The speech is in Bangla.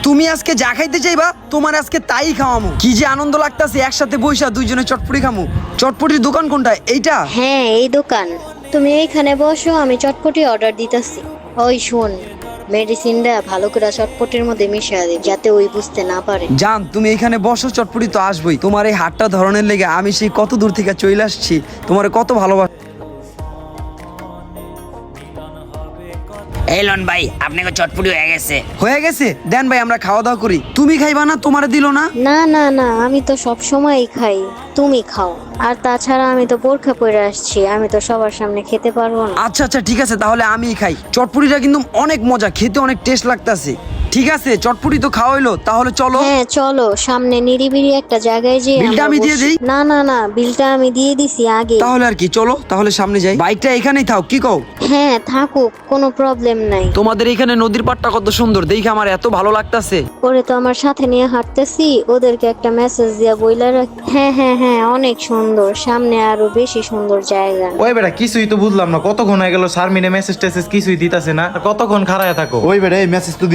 তুমি আজকে যা খাইতে চাইবা তোমার আজকে তাই খাওয়ামু। কি যে আনন্দ লাগতাছে একসাথে বইসা দুইজনে চটপটি খামু। চটপটির দোকান কোনটা? এইটা? হ্যাঁ এই দোকান। তুমি এইখানে বসো, আমি চটপটি অর্ডার দিতেছি। ওই শোন, মেডিসিনটা ভালো করে চটপটির মধ্যে মিশিয়ে দে, যাতে ওই বুঝতে না পারে। জান তুমি এখানে বসো, চটপটি তো আসবই। তোমার এই হাতটা ধরনের লেগে আমি সেই কত দূর থেকে চলে আসছি, তোমার কত ভালোবাসা। এই লন ভাই, আপনাকে চটপটি হয়ে গেছে। হয়ে গেছে, দেন ভাই আমরা খাওয়া দাওয়া করি। তুমি খাইবা না? তোমারে দিল না? না না না, আমি তো সব সময়ই খাই, তুমি খাও। আর তাছাড়া আমি তো বোরখা পরে আসছি, আমি তো সবার সামনে খেতে পারবো না। আচ্ছা আচ্ছা ঠিক আছে, তাহলে আমিই খাই। চটপটিটা কিন্তু অনেক মজা, খেতে অনেক টেস্ট লাগতাছে। ঠিক আছে, চটপটি তো খাওয়া হইলো, তাহলে চলো। হ্যাঁ চলো, সামনে নিরিবিলি একটা জায়গায় যে বিলটা আমি দিয়ে দিই? না না না, বিলটা আমি দিয়ে দিছি আগে। তাহলে আর কি, চলো তাহলে সামনে যাই। বাইকটা এখানেই থাক, কি কও? হ্যাঁ থাকুক, কোনো প্রবলেম নাই। তোমাদের এখানে নদীর পাড়টা কত সুন্দর, দেখে আমার এত ভালো লাগতাছে। ওরে তো আমার সাথে নিয়ে হাঁটতেছি, ওদেরকে একটা মেসেজ দিয়া বইলা রাখ। হ্যাঁ হ্যাঁ হ্যাঁ, অনেক সুন্দর, সামনে আরো বেশি সুন্দর জায়গা। ওই বেটা কিছুই তো বুঝলাম না, কতক্ষণ হয়ে গেল স্যার মিনে মেসেজ টেসেজ কিছুই দিতাছে না, আর কতক্ষণ খাড়ায় থাকো? ওই বেড়ে এই মেসেজ তো